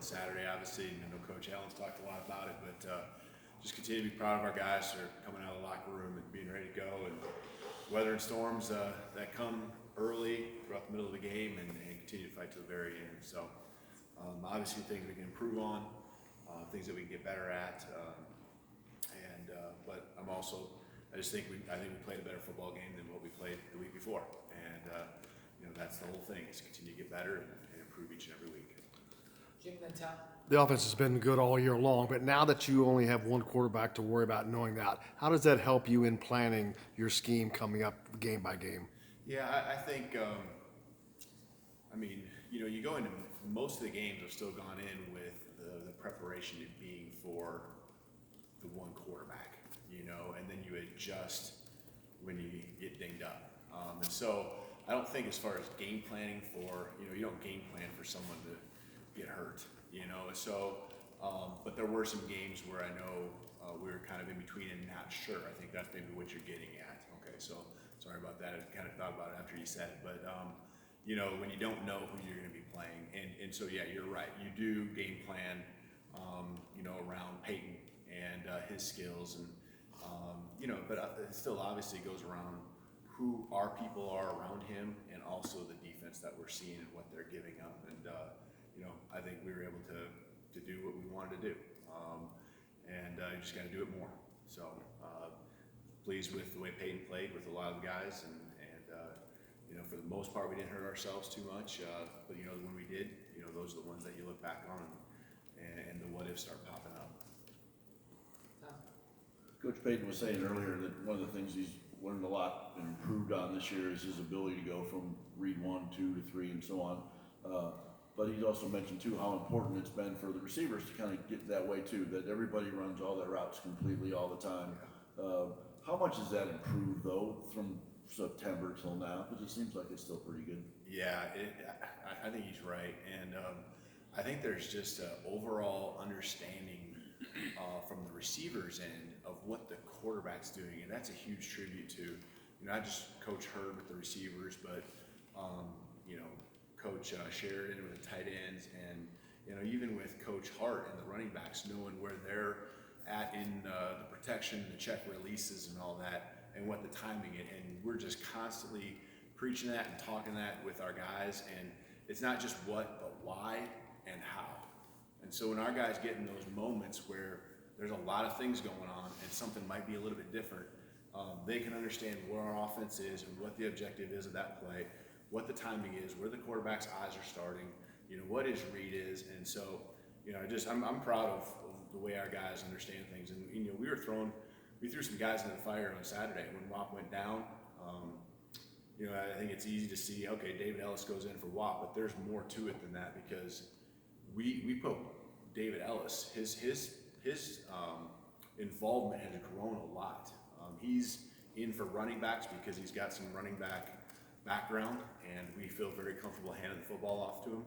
Saturday, obviously, and I know Coach Allen's talked a lot about it, but just continue to be proud of our guys who are coming out of the locker room and being ready to go, and weathering storms that come early throughout the middle of the game, and continue to fight to the very end. So obviously things we can improve on, things that we can get better at, but I just think we played a better football game than what we played the week before, and that's the whole thing, is continue to get better and improve each and every week. Jim, then Tom. The offense has been good all year long, but now that you only have one quarterback to worry about, knowing that, how does that help you in planning your scheme coming up game by game? Yeah, I think, you go into most of the games have still gone in with the preparation being for the one quarterback, and then you adjust when you get dinged up. And so I don't think as far as game planning for, you don't game plan for someone to get hurt, but there were some games where I know we were kind of in between and not sure. I think that's maybe what you're getting at. Okay, so sorry about that. I kind of thought about it after you said it, but when you don't know who you're going to be playing, and so yeah, you're right. You do game plan, around Peyton and his skills, and but it still obviously goes around who our people are around him, and also the defense that we're seeing and what they're giving up. And I think we were able to do what we wanted to do, and you just got to do it more. So pleased with the way Peyton played with a lot of the guys, and for the most part we didn't hurt ourselves too much. But when we did, those are the ones that you look back on, and the what ifs start popping up. Coach Peyton was saying earlier that one of the things he's learned a lot and improved on this year is his ability to go from read 1, 2 to 3 and so on. But he's also mentioned too how important it's been for the receivers to kind of get that way too, that everybody runs all their routes completely all the time. How much has that improved though from September till now? Because it seems like it's still pretty good. Yeah, I think he's right, and I think there's just an overall understanding from the receivers end of what the quarterback's doing, and that's a huge tribute to not just Coach Hurd with the receivers, but Coach Sheridan with the tight ends, and even with Coach Hart and the running backs, knowing where they're at in the protection, the check releases, and all that, and what the timing is. And we're just constantly preaching that and talking that with our guys, and it's not just what, but why and how. And so when our guys get in those moments where there's a lot of things going on and something might be a little bit different, they can understand where our offense is and what the objective is of that play, what the timing is, where the quarterback's eyes are starting, what his read is. And so, I'm proud of the way our guys understand things. And we threw some guys into the fire on Saturday when WAP went down. I think it's easy to see, okay, David Ellis goes in for WAP, but there's more to it than that, because we put David Ellis, his involvement has grown a lot. He's in for running backs because he's got some running back background, and we feel very comfortable handing the football off to him.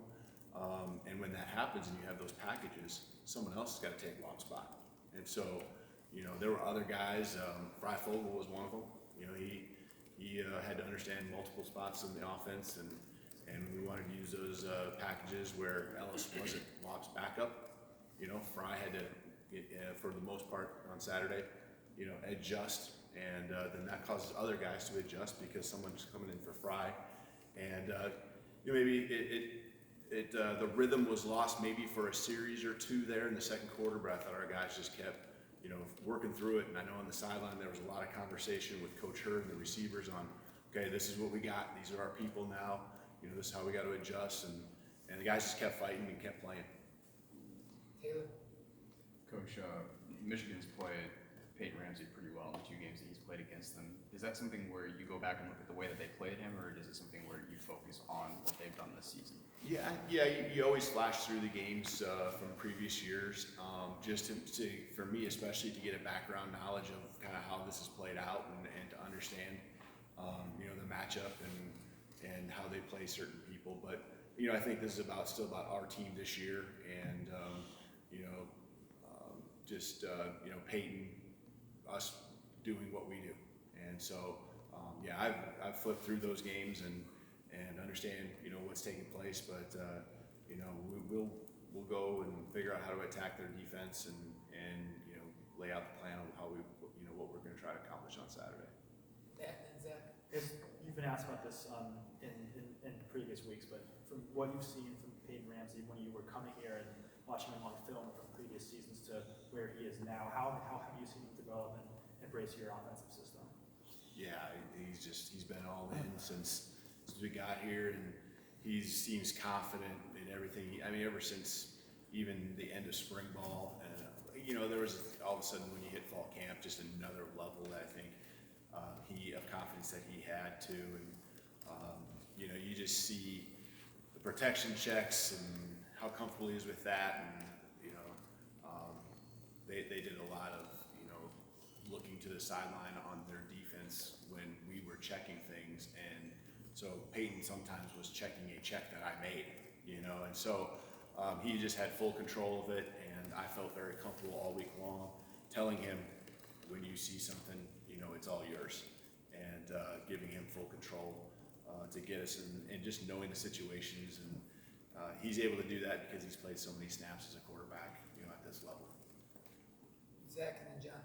And when that happens and you have those packages, someone else has got to take WAP's spot. And so, there were other guys. Freifogel was one of them. He had to understand multiple spots in the offense, and we wanted to use those packages where Ellis wasn't WAP's backup. Fry had to, for the most part on Saturday, adjust, and then that causes other guys to adjust because someone's coming in for Fry, and maybe the rhythm was lost maybe for a series or two there in the second quarter, but I thought our guys just kept working through it. And I know on the sideline there was a lot of conversation with Coach Hurd and the receivers on, okay, this is what we got, these are our people now, this is how we got to adjust, and the guys just kept fighting and kept playing. Taylor? Coach, Michigan's played Peyton Ramsey pretty well in the 2 games that he's played against them. Is that something where you go back and look at the way that they played him, or is it something where you focus on what they've done this season? Yeah, you always flash through the games from previous years, just for me especially, to get a background knowledge of kind of how this has played out, and to understand the matchup and how they play certain people. But I think this is still about our team this year, and Peyton, us doing what we do. And so I've flipped through those games and understand what's taking place, but we'll go and figure out how to attack their defense and lay out the plan of how what we're going to try to accomplish on Saturday. Matt and Zach. You've been asked about this in previous weeks, but from what you've seen from Peyton Ramsey when you were coming here and watching him on film from previous seasons to where he is now, how have you seen him develop and embrace your offensive system? Yeah, he's been all in since we got here, and he seems confident in everything. I mean, ever since even the end of spring ball, there was all of a sudden when you hit fall camp, just another level that I think of confidence that he had too, and you just see the protection checks and how comfortable he is with that, and they did a lot of looking to the sideline on their defense when we were checking things, and so Peyton sometimes was checking a check that I made, and so he just had full control of it, and I felt very comfortable all week long telling him, when you see something, it's all yours, and giving him full control to get us in, and just knowing the situations, and he's able to do that because he's played so many snaps as a quarterback, at this level. Zach and then John.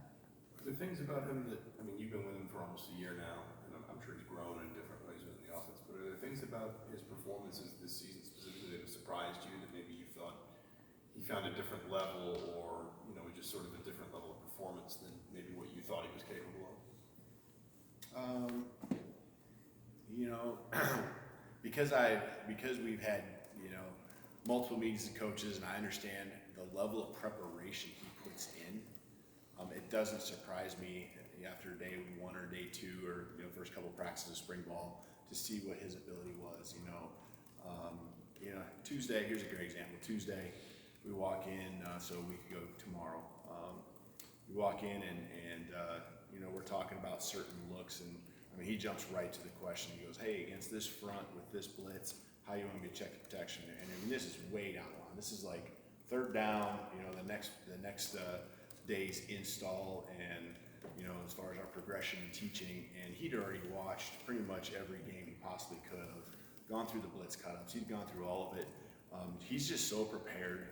Are there things about him that, you've been with him for almost a year now, and I'm sure he's grown in different ways within the offense, but are there things about his performances this season specifically that have surprised you, that maybe you thought he found a different level, or, just sort of a different level of performance than maybe what you thought he was capable of? Because we've had, multiple meetings with coaches, and I understand the level of preparation he puts in, it doesn't surprise me after day one or day two or first couple practices of spring ball to see what his ability was. Tuesday, here's a great example. Tuesday, we walk in, so we could go tomorrow. We walk in and we're talking about certain looks, and he jumps right to the question. He goes, "Hey, against this front with this blitz, how you want me to check the protection?" And this is way down the line. This is like third down. The next day's install, and as far as our progression and teaching, and he'd already watched pretty much every game he possibly could have, gone through the blitz cutups. He'd gone through all of it. He's just so prepared.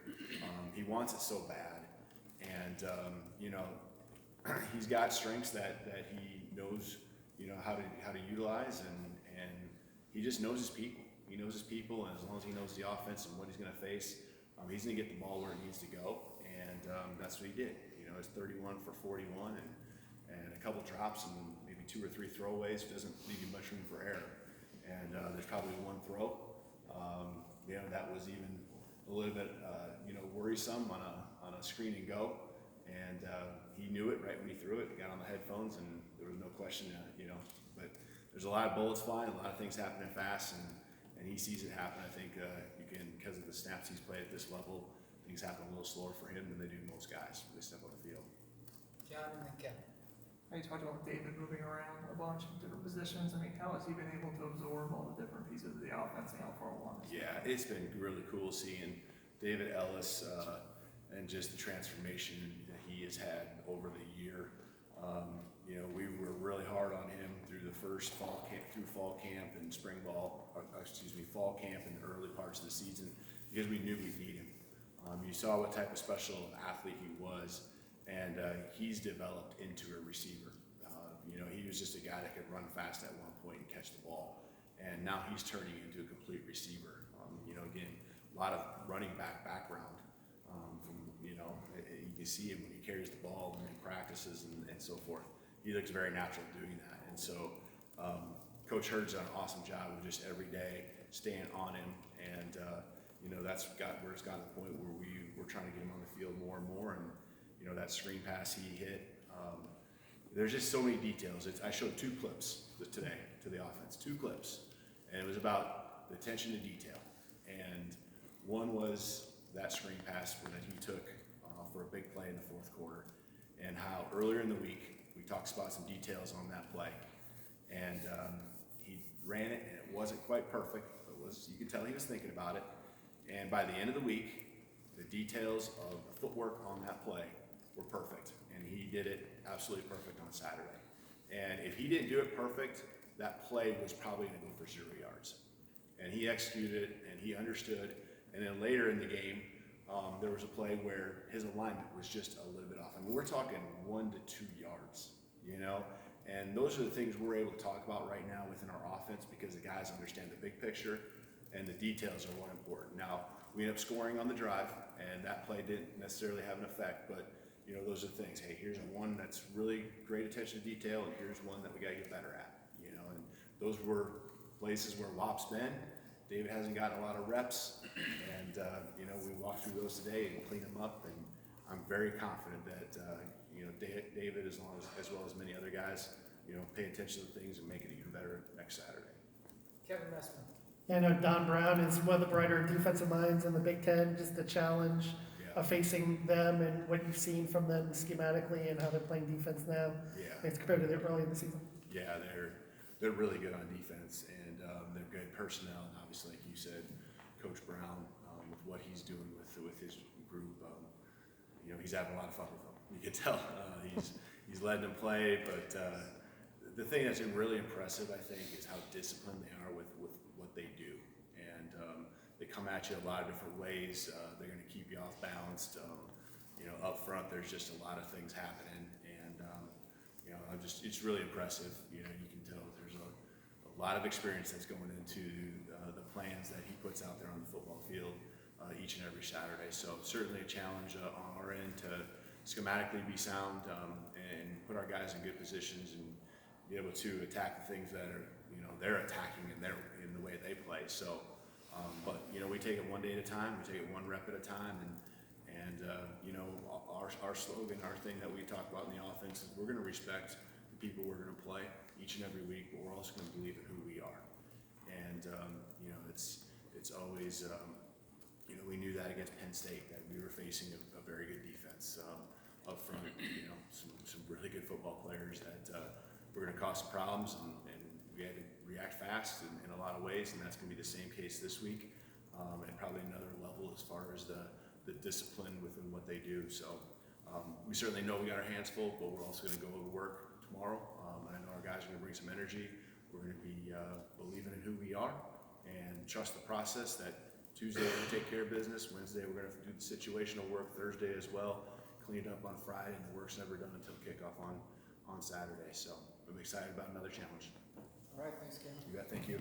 He wants it so bad, and he's got strengths that he knows how to utilize, and he just knows his people. He knows his people, and as long as he knows the offense and what he's going to face, he's going to get the ball where it needs to go, and that's what he did. It's 31 for 41, and a couple drops and maybe 2 or 3 throwaways. Doesn't leave you much room for error, and there's probably one throw. That was even a little bit worrisome on a screen and go, and he knew it right when he threw it. He got on the headphones, and there was no question. But there's a lot of bullets flying, a lot of things happening fast, and he sees it happen. I think because of the snaps he's played at this level, things happen a little slower for him than they do most guys when they step on the field. John and then Kevin. You talked about David moving around a bunch of different positions. How has he been able to absorb all the different pieces of the offense now for a while? Yeah, it's been really cool seeing David Ellis and just the transformation that he has had over the year. We were really hard on him through the first fall camp and fall camp and the early parts of the season, because we knew we'd need him. You saw what type of special athlete he was, and he's developed into a receiver. He was just a guy that could run fast at one point and catch the ball, and now he's turning into a complete receiver. Again, a lot of running back background. You can see him when he carries the ball and in practices and so forth. He looks very natural doing that, and so Coach Hurd's done an awesome job of just every day staying on him, and that's where it's gotten to the point where we're trying to get him on the field more and more, and that screen pass he hit. There's just so many details. I showed 2 clips today to the offense, 2 clips, and it was about the attention to detail. And one was that screen pass that he took for a big play in the 4th quarter, and how earlier in the week we talked about some details on that play, and he ran it, and it wasn't quite perfect, but you could tell he was thinking about it. And by the end of the week, the details of the footwork on that play were perfect, and he did it absolutely perfect on Saturday. And if he didn't do it perfect, that play was probably going to go for 0 yards. And he executed it, and he understood. And then later in the game, there was a play where his alignment was just a little bit off. I mean, we're talking 1 to 2 yards, you know? And those are the things we're able to talk about right now within our offense because the guys understand the big picture and the details are what important. Now, we end up scoring on the drive, and that play didn't necessarily have an effect, but you know, those are things. Hey, here's one that's really great attention to detail, and here's one that we gotta get better at, you know? And those were places where WAP's been. David hasn't gotten a lot of reps, and you know, we walked through those today and cleaned them up, and I'm very confident that you know, David, as well as many other guys, you know, pay attention to things and make it even better next Saturday. Kevin Messman. Yeah, I know Don Brown is one of the brighter defensive minds in the Big Ten. Just the challenge Yeah. of facing them and what you've seen from them schematically and how they're playing defense now. Yeah. It's compared to their early in the season. Yeah, they're really good on defense, and they're good personnel. And obviously, like you said, Coach Brown, with what he's doing with his group, you know, he's having a lot of fun with them. You can tell he's letting them play. But the thing that's been really impressive, I think, is how disciplined they are with what they do, and they come at you a lot of different ways. They're going to keep you off balanced. You know, up front, there's just a lot of things happening, and you know, it's really impressive. You know, you can tell there's a lot of experience that's going into the plans that he puts out there on the football field each and every Saturday. So certainly a challenge on our end to schematically be sound and put our guys in good positions and be able to attack the things that are, you know, they're attacking in the way they play. So, but you know, we take it one day at a time. We take it one rep at a time, and you know, our slogan, our thing that we talk about in the offense is we're going to respect the people we're going to play each and every week, but we're also going to believe in who we are. And you know, it's always, you know, we knew that against Penn State that we were facing a very good defense up front. You know, some really good football players that were going to cause some problems, and we had to react fast in a lot of ways, and that's going to be the same case this week, and probably another level as far as the discipline within what they do. So we certainly know we got our hands full, but we're also going to go to work tomorrow. I know our guys are going to bring some energy. We're going to be believing in who we are and trust the process that Tuesday we're going to take care of business. Wednesday we're going to do the situational work. Thursday as well. Clean it up on Friday, and the work's never done until kickoff on Saturday. So I'm excited about another challenge. All right, thanks, Kevin. You bet. Thank you.